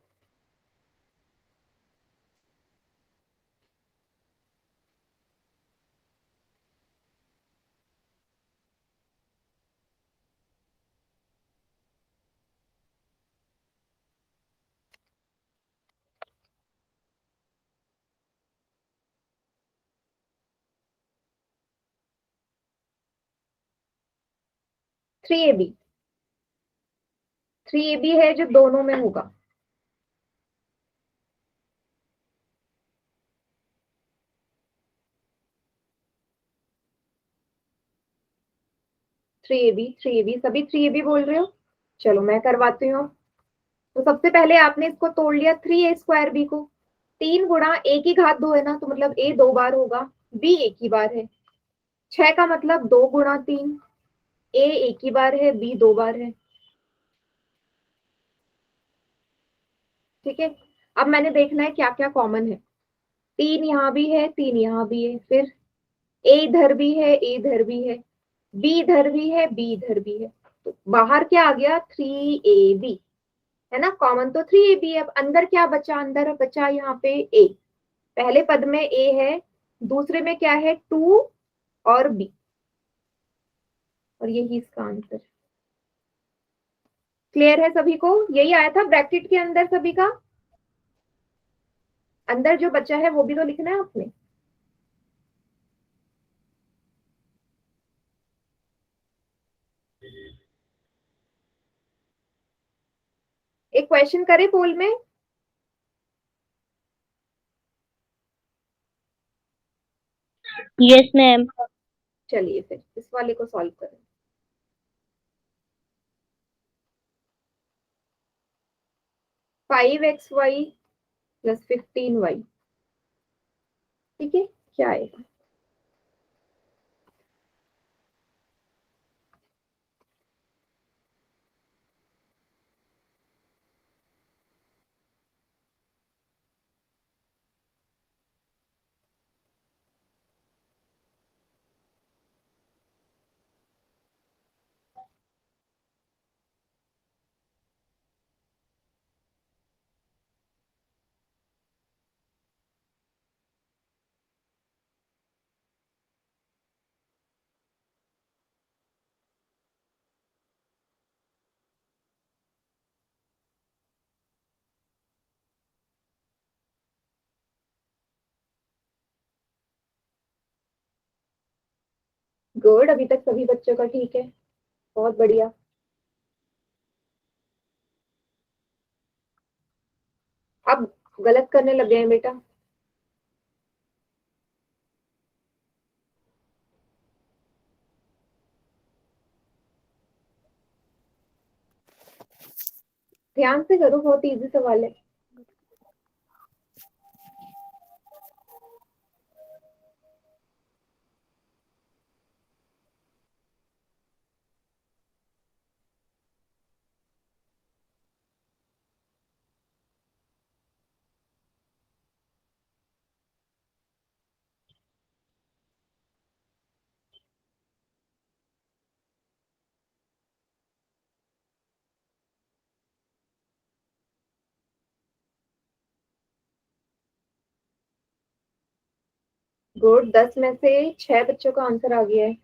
Speaker 1: थ्री ए बी, 3AB है जो दोनों में होगा। थ्री ए बी सभी 3AB बोल रहे हो? चलो मैं करवाती हूँ। तो सबसे पहले आपने इसको तोड़ लिया 3A² B को। 3 गुणा A की घात 2 है ना, तो मतलब A 2 बार होगा, B एक ही बार है। 6 का मतलब 2 गुणा 3, A एक ही बार है, B 2 बार है। ठीक है, अब मैंने देखना है क्या क्या कॉमन है। 3 यहाँ भी है, 3 यहाँ भी है, फिर A इधर भी है, A इधर भी है, B इधर भी है, B इधर भी है। तो बाहर क्या आ गया? 3AB है ना, कॉमन तो 3AB। अब अंदर क्या बचा? अंदर बचा यहाँ पे A। पहले पद में A है, दूसरे में क्या है? 2 और B, और यही इसका आंसर। क्लियर है सभी को? यही आया था ब्रैकेट के अंदर सभी का। अंदर जो बचा है वो भी तो लिखना है आपने। एक क्वेश्चन करे पोल में।
Speaker 3: Yes ma'am.
Speaker 1: चलिए फिर इस वाले को सॉल्व करें। 5xy plus 15y। ठीक है, क्या आएगा? गुड, अभी तक सभी बच्चों का ठीक है, बहुत बढ़िया। अब गलत करने लग गए हैं बेटा। ध्यान से करो, बहुत इजी सवाल है। गुड, 10 में से 6 बच्चों का आंसर आ गया है।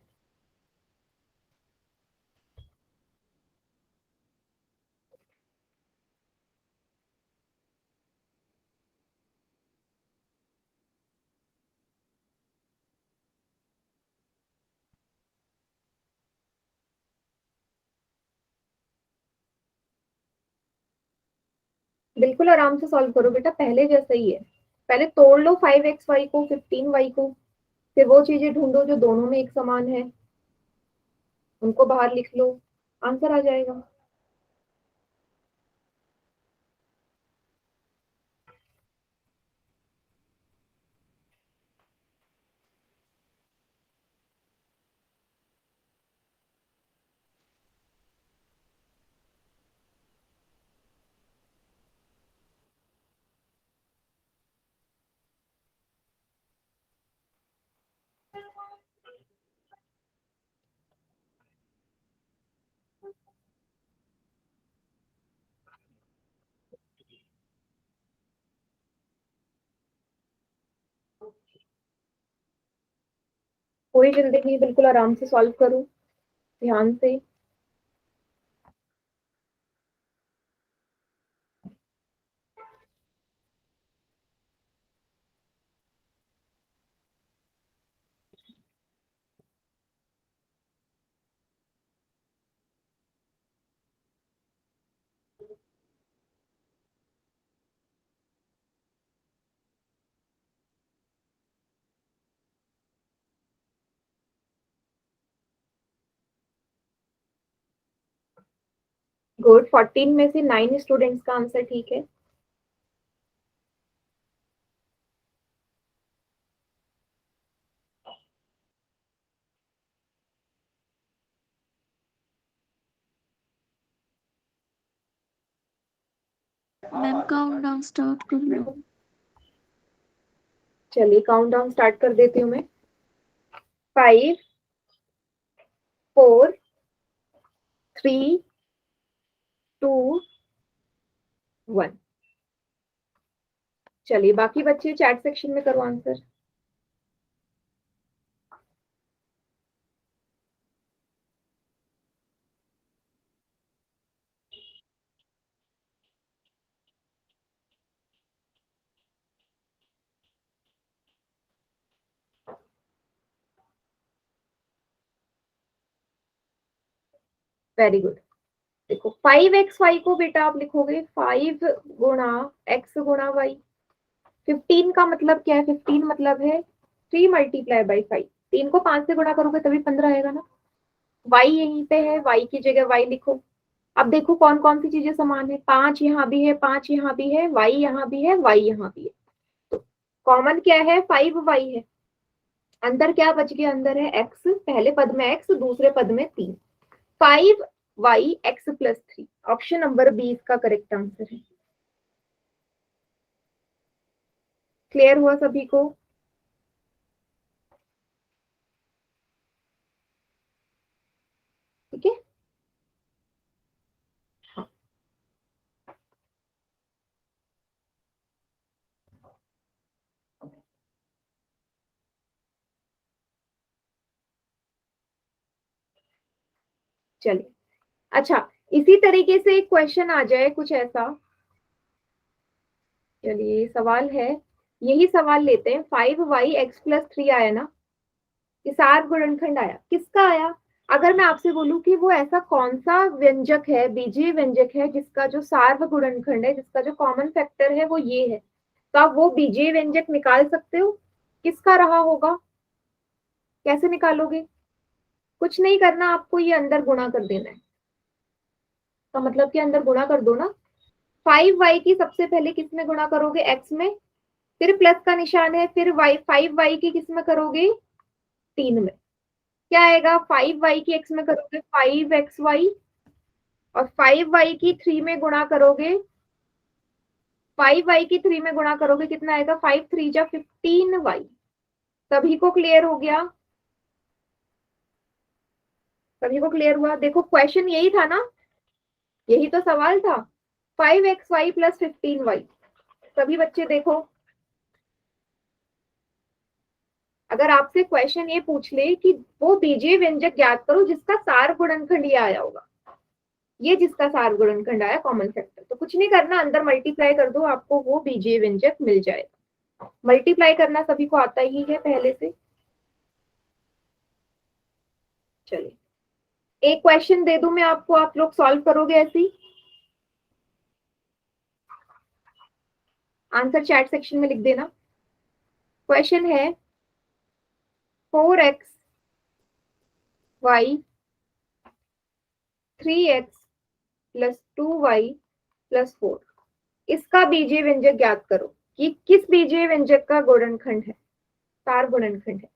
Speaker 1: बिल्कुल आराम से सॉल्व करो बेटा, पहले जैसा ही है। पहले तोड़ लो 5xy को 15y को, फिर वो चीजें ढूंढो जो दोनों में एक समान है, उनको बाहर लिख लो, आंसर आ जाएगा। कोई जल्दी नहीं, बिल्कुल आराम से सॉल्व करो, ध्यान से। गुड, 14 में से 9 स्टूडेंट्स का आंसर ठीक है।
Speaker 3: मैम काउंट डाउन स्टार्ट कर लो।
Speaker 1: चलिए काउंट डाउन स्टार्ट कर देती हूँ मैं। 5, 4, 3, 2, 1। चलिए बाकी बच्चे चैट सेक्शन में करो आंसर। Very good. देखो 5xy को बेटा आप लिखोगे 5 गुणा x गुणा y। 15 का मतलब क्या है? 15 मतलब है 3 मल्टीप्लाई बाई 5। 3 को 5 से गुणा करोगे तभी 15 आएगा ना। y यहीं पे है, y की जगह y लिखो। अब देखो कौन कौन सी चीजें समान है। 5 यहाँ भी है, 5 यहाँ भी है, y यहाँ भी है, y यहाँ भी है। तो कॉमन क्या है? 5y है। अंदर क्या बच गया? अंदर है x, पहले पद में x, दूसरे पद में 3। 5y(x+3) ऑप्शन नंबर बी इसका करेक्ट आंसर है। क्लियर हुआ सभी को? ठीक है। हाँ चलिए, अच्छा इसी तरीके से एक क्वेश्चन आ जाए कुछ ऐसा। चलिए सवाल है, यही सवाल लेते हैं। 5y(x+3) आया ना, ये सार गुणनखंड आया, किसका आया? अगर मैं आपसे बोलूं कि वो ऐसा कौन सा व्यंजक है, बीजीय व्यंजक है, जिसका जो सार्व गुणनखंड है, जिसका जो कॉमन फैक्टर है वो ये है, तो आप वो बीजीय व्यंजक निकाल सकते हो। किसका रहा होगा? कैसे निकालोगे? कुछ नहीं करना, आपको ये अंदर गुणा कर देना है। तो मतलब कि अंदर गुणा कर दो ना। 5y की सबसे पहले किस में गुणा करोगे? x में, फिर प्लस का निशान है, फिर y 5y की किस में करोगे? 3 में। क्या आएगा? 5y की x में करोगे 5xy, और 5y की 3 में गुणा करोगे, 5y की 3 में गुणा करोगे कितना आएगा? 5 3 जा 15y। सभी को क्लियर हो गया? सभी को क्लियर हुआ? देखो क्वेश्चन यही था ना, यही तो सवाल था। 5xy+15y। सभी बच्चे देखो, अगर आपसे क्वेश्चन ये पूछ ले कि वो बीजीय व्यंजक ज्ञात करो जिसका सार गुणनखंड ये आया होगा, ये जिसका सार गुणनखंड आया कॉमन फैक्टर, तो कुछ नहीं करना, अंदर मल्टीप्लाई कर दो, आपको वो बीजीय व्यंजक मिल जाएगा। मल्टीप्लाई करना सभी को आता ही है पहले से। चलिए एक क्वेश्चन दे दूं मैं आपको, आप लोग सॉल्व करोगे ऐसी? आंसर चैट सेक्शन में लिख देना। क्वेश्चन है 4xy 3x+2y+4, इसका बीजीय व्यंजक ज्ञात करो कि किस बीजीय व्यंजक का गुणनखंड है, सार गुणनखंड है।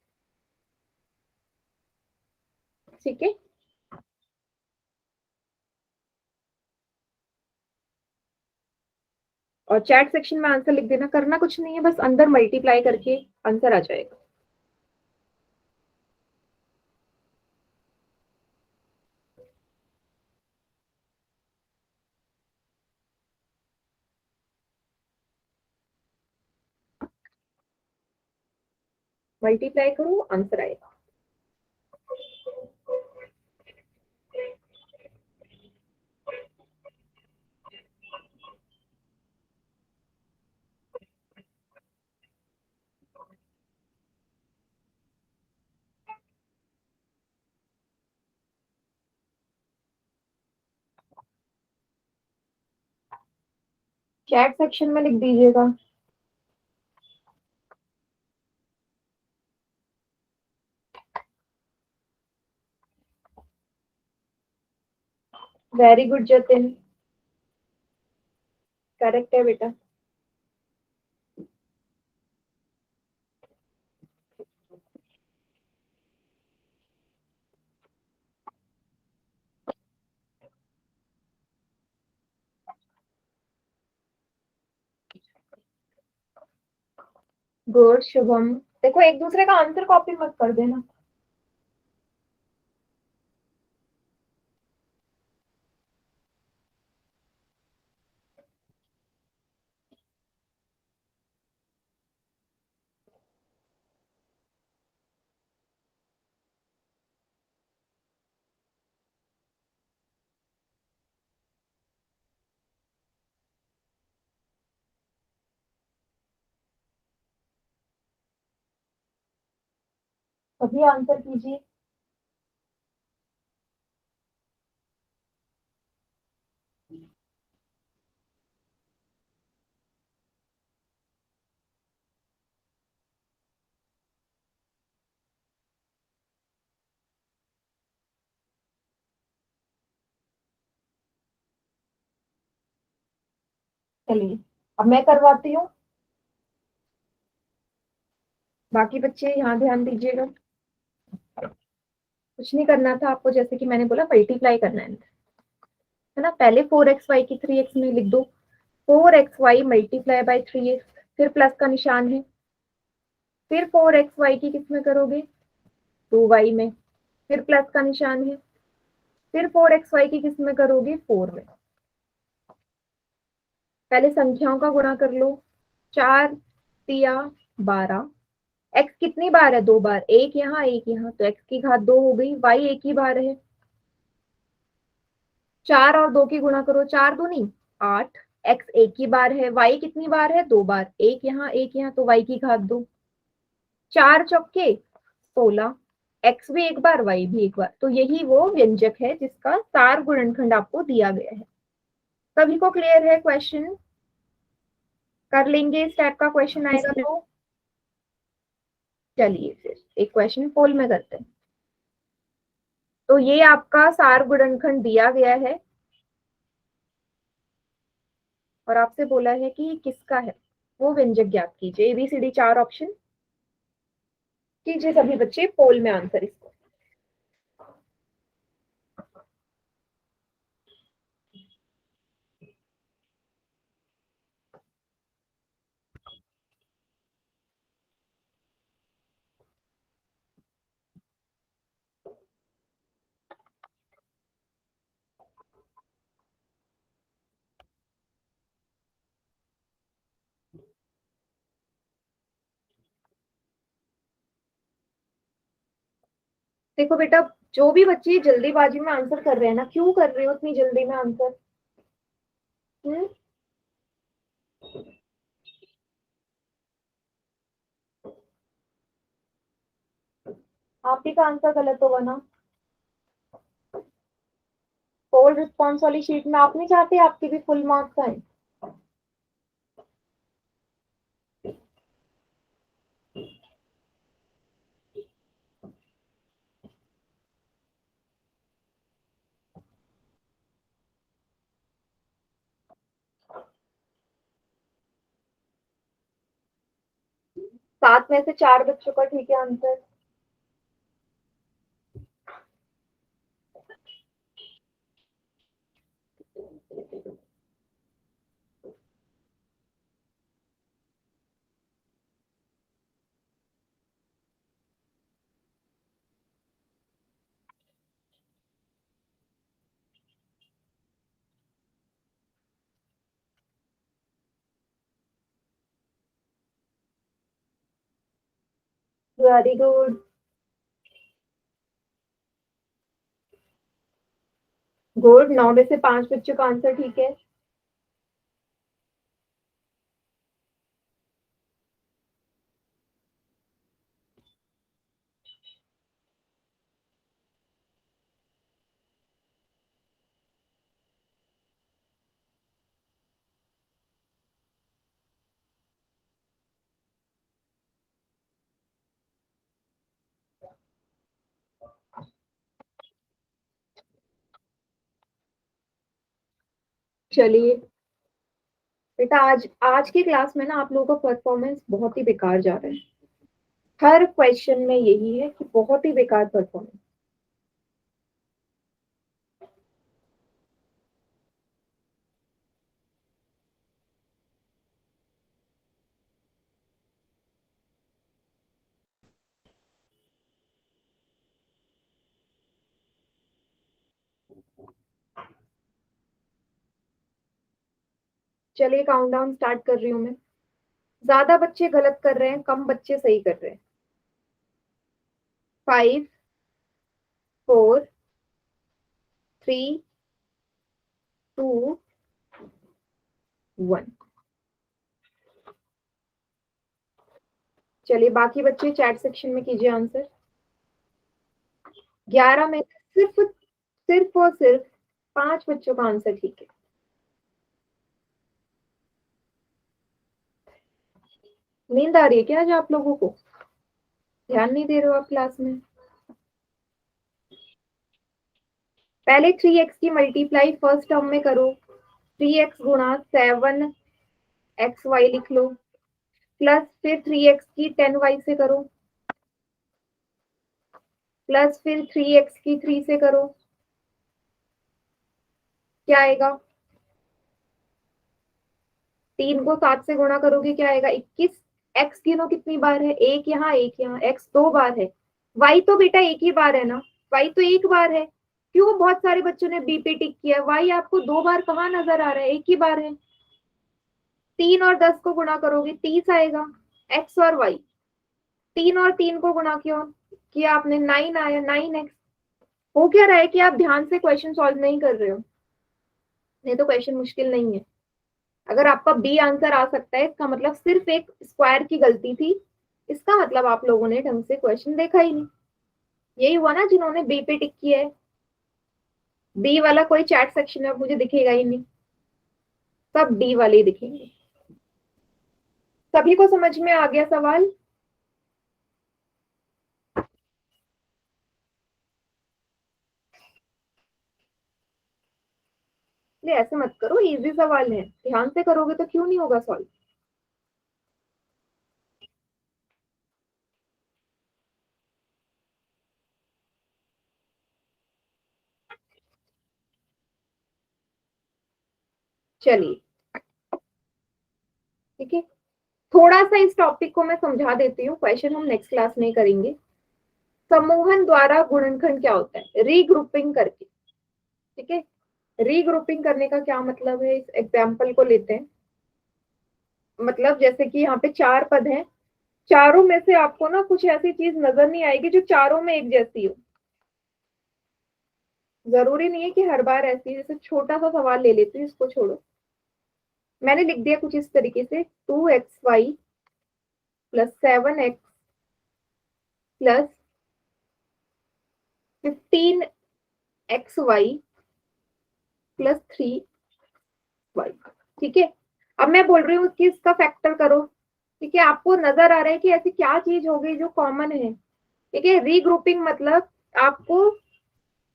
Speaker 1: ठीक है, और चैट सेक्शन में आंसर लिख देना। करना कुछ नहीं है, बस अंदर मल्टीप्लाई करके आंसर आ जाएगा। मल्टीप्लाई करो, आंसर आएगा। चैट सेक्शन में लिख दीजिएगा। वेरी गुड जतिन, करेक्ट है बेटा। गुड शुभम, देखो एक दूसरे का आंसर कॉपी मत कर देना। अभी आंसर कीजिए। चलिए अब मैं करवाती हूँ, बाकी बच्चे यहाँ ध्यान दीजिएगा। कुछ नहीं करना था आपको, जैसे कि मैंने बोला मल्टीप्लाई करना है ना। पहले 4xy की 3x में लिख दो, 4xy मल्टीप्लाई बाई 3x, फिर प्लस का निशान है। फिर 4xy की किस में करोगे, 2y में, फिर प्लस का निशान है। फिर 4xy की किस में करोगे, 4 में। पहले संख्याओं का गुणा कर लो, 4 तिया 12। x कितनी बार है, 2 बार, एक यहाँ एक यहाँ, तो x की घात 2 हो गई। y एक ही बार है, 4 और 2 की गुणा करो, 4 दूनी 8। x एक ही बार है, y कितनी बार है, 2 बार, एक यहाँ, तो y की घात 2। 4 चौके 16, x भी एक बार y भी एक बार। तो यही वो व्यंजक है जिसका सार गुणनखंड आपको दिया गया है। सभी को क्लियर है? क्वेश्चन कर लेंगे, इस टाइप का क्वेश्चन आएगा तो। चलिए फिर एक क्वेश्चन पोल में करते हैं। तो ये आपका सार गुणनखंड दिया गया है और आपसे बोला है कि किसका है, वो व्यंजक ज्ञात कीजिए। ABCD 4 ऑप्शन कीजिए सभी बच्चे पोल में आंसर इसको। देखो बेटा, जो भी बच्चे जल्दीबाजी में आंसर कर रहे हैं ना, क्यों कर रहे हो इतनी जल्दी में आंसर? हम्म, आप ही का आंसर गलत होगा ना। पोल रिस्पॉन्स वाली शीट में आप नहीं चाहते आपके भी फुल मार्क्स आए? 7 में से 4 बच्चों का ठीक है आंसर। Very good. गुड, 9 में से 5 बच्चों का आंसर ठीक है। चलिए बेटा, आज आज की क्लास में ना आप लोगों का परफॉर्मेंस बहुत ही बेकार जा रहा है। हर क्वेश्चन में यही है कि बहुत ही बेकार परफॉर्मेंस। चलिए काउंटडाउन स्टार्ट कर रही हूँ मैं। ज्यादा बच्चे गलत कर रहे हैं, कम बच्चे सही कर रहे हैं। 5 4 3 2 1। चलिए बाकी बच्चे चैट सेक्शन में कीजिए आंसर। 11 में सिर्फ सिर्फ और सिर्फ 5 बच्चों का आंसर ठीक है। नींद आ रही है क्या आज आप लोगों को? ध्यान नहीं दे रहे हो आप क्लास में? पहले 3x की मल्टीप्लाई फर्स्ट टर्म में करो। 3x गुणा 7xy लिख लो, प्लस फिर 3x की 10y से करो, प्लस फिर 3x की 3 से करो। क्या आएगा? 3 को 7 से गुणा करोगे क्या आएगा? 21। x तीनों कितनी बार है? एक यहाँ एक यहाँ, x 2 बार है। y तो बेटा एक ही बार है ना, y तो एक बार है। क्यों बहुत सारे बच्चों ने बी पे टिक किया? y आपको 2 बार कहाँ नजर आ रहा है? एक ही बार है। 3 और 10 को गुणा करोगे 30 आएगा, x और y। 3 और 3 को गुणा किया आपने, 9 आया, 9x। हो क्या रहा है कि आप ध्यान से क्वेश्चन सॉल्व नहीं कर रहे हो, नहीं तो क्वेश्चन मुश्किल नहीं है। अगर आपका बी आंसर आ सकता है, इसका मतलब सिर्फ एक स्क्वायर की गलती थी। इसका मतलब आप लोगों ने ढंग से क्वेश्चन देखा ही नहीं। यही हुआ ना जिन्होंने बी पे टिक किया है। बी वाला कोई चैट सेक्शन में मुझे दिखेगा ही नहीं, सब डी वाले ही दिखेंगे। सभी को समझ में आ गया सवाल? ले ऐसे मत करो, इजी सवाल है, ध्यान से करोगे तो क्यों नहीं होगा सॉल्व। चलिए ठीक है, थोड़ा सा इस टॉपिक को मैं समझा देती हूँ, क्वेश्चन हम नेक्स्ट क्लास में करेंगे। समूहन द्वारा गुणनखंड क्या होता है? रीग्रुपिंग करके। ठीक है, रीग्रुपिंग करने का क्या मतलब है, इस एग्जाम्पल को लेते हैं। मतलब जैसे कि यहाँ पे 4 पद हैं, चारों में से आपको ना कुछ ऐसी चीज नजर नहीं आएगी जो चारों में एक जैसी हो। जरूरी नहीं है कि हर बार ऐसी, जैसे छोटा सा सवाल ले लेते हैं, इसको छोड़ो। मैंने लिख दिया कुछ इस तरीके से, 2xy plus 7x plus 15xy plus 3y। ठीक है, अब मैं बोल रही हूँ कि इसका फैक्टर करो। ठीक है, आपको नजर आ रहा है कि ऐसी क्या चीज हो गई जो कॉमन है। ठीक है, रीग्रुपिंग मतलब आपको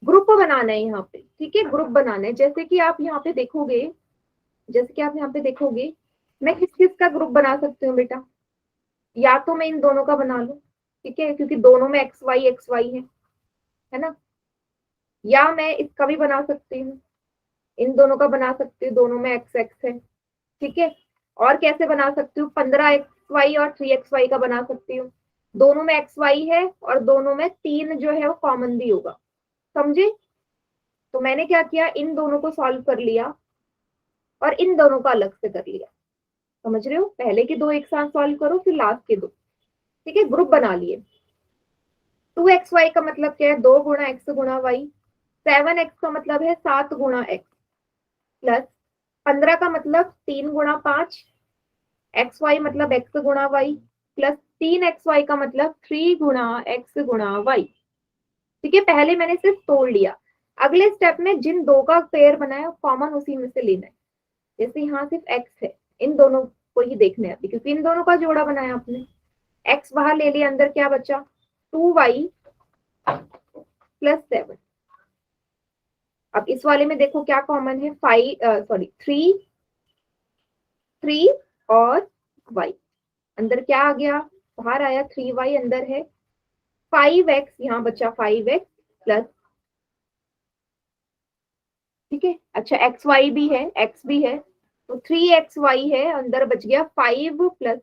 Speaker 1: ग्रुप बनाना है यहाँ पे। ठीक है, ग्रुप बनाना है। जैसे कि आप यहाँ पे देखोगे, जैसे कि आप यहाँ पे देखोगे, मैं किस किस का ग्रुप बना सकती हूँ बेटा? या तो मैं इन दोनों का बना लूं, ठीक है, क्योंकि दोनों में एक्स वाई है ना। या मैं इसका भी बना सकती हूँ, इन दोनों का बना सकती हूँ, दोनों में एक्स एक्स है। ठीक है, और कैसे बना सकती हूँ? 15xy और 3xy का बना सकती हूँ, दोनों में एक्स वाई है और दोनों में 3 जो है वो कॉमन भी होगा। समझे? तो मैंने क्या किया, इन दोनों को सॉल्व कर लिया और इन दोनों का अलग से कर लिया। समझ रहे हो? पहले के दो एक साथ सॉल्व करो, फिर लास्ट के दो। ठीक है, ग्रुप बना लिए। 2xy का मतलब क्या है? 2 गुणा एक्स गुणा वाई। 7x का मतलब है 7 गुणा एक्स, प्लस 15 का मतलब 3 गुणा 5, एक्स वाई मतलब एक्स गुणा वाई, प्लस 3xy का मतलब 3 गुणा एक्स गुणा वाई। ठीक है, पहले मैंने सिर्फ तोड़ लिया। अगले स्टेप में जिन दो का पेयर बनाया कॉमन उसी में से लेना है। जैसे यहाँ सिर्फ एक्स है, इन दोनों को ही देखने आती, क्योंकि इन दोनों का जोड़ा बनाया आपने। एक्स बाहर ले लिया, अंदर क्या बचा? 2y plus 7। अब इस वाले में देखो क्या कॉमन है, 3 और y, अंदर क्या आ गया, बाहर आया 3y, अंदर है 5x, यहाँ बचा 5x प्लस, ठीक है। अच्छा xy भी है, x भी है, तो 3xy है, अंदर बच गया 5 प्लस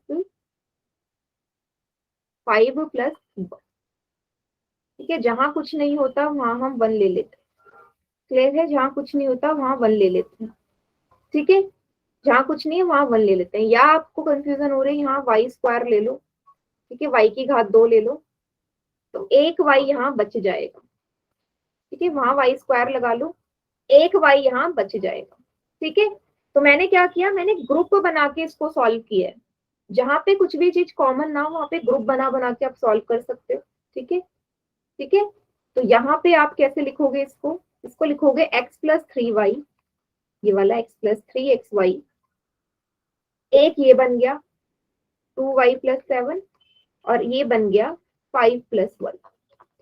Speaker 1: 5 प्लस, ठीक है। जहां कुछ नहीं होता वहां हम 1 ले लेते हैं, क्लियर है, जहां कुछ नहीं होता वहां 1 ले लेते हैं, ठीक है। जहां कुछ नहीं है वहां 1 ले लेते हैं, या आपको कंफ्यूजन हो रही है यहाँ y स्क्वायर ले लो, ठीक है, y की घात 2 ले लो, तो एक y यहाँ बच जाएगा, ठीक है, वहां y स्क्वायर लगा लो, एक y यहाँ बच जाएगा, ठीक है। तो मैंने क्या किया, मैंने ग्रुप बना के इसको सॉल्व किया है, जहां पे कुछ भी चीज कॉमन ना हो वहां पे ग्रुप बना बना के आप सॉल्व कर सकते हो, ठीक है, ठीक है। तो यहाँ पे आप कैसे लिखोगे इसको, इसको लिखोगे x प्लस 3y, ये वाला x प्लस 3xy, एक ये बन गया 2y प्लस 7, और ये बन गया 5 प्लस 1,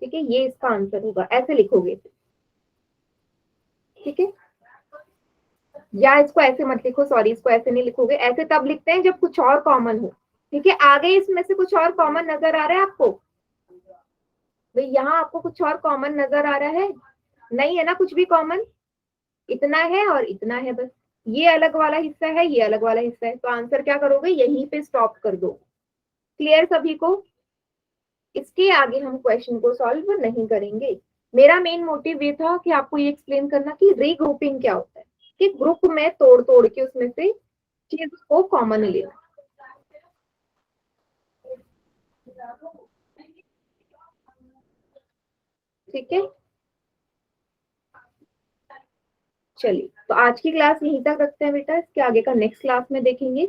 Speaker 1: ठीक है, ये इसका आंसर होगा, ऐसे लिखोगे, ठीक है। या इसको ऐसे मत लिखो, सॉरी, इसको ऐसे नहीं लिखोगे, ऐसे तब लिखते हैं जब कुछ और कॉमन हो, ठीक है। आगे इसमें से कुछ और कॉमन नजर आ रहा है आपको, भाई यहाँ आपको कुछ और कॉमन नजर आ रहा है, नहीं है ना कुछ भी कॉमन, इतना है और इतना है बस, ये अलग वाला हिस्सा है, ये अलग वाला हिस्सा है, तो आंसर क्या करोगे, यहीं पे स्टॉप कर दो, क्लियर सभी को। इसके आगे हम क्वेश्चन को सॉल्व नहीं करेंगे। मेरा मेन मोटिव ये था कि आपको ये एक्सप्लेन करना कि रीग्रुपिंग क्या होता है, कि ग्रुप में तोड़ तोड़ के उसमें से चीज को कॉमन लेना, ठीक है। चलिए, तो आज की क्लास यहीं तक रखते हैं बेटा, इसके आगे का नेक्स्ट क्लास में देखेंगे।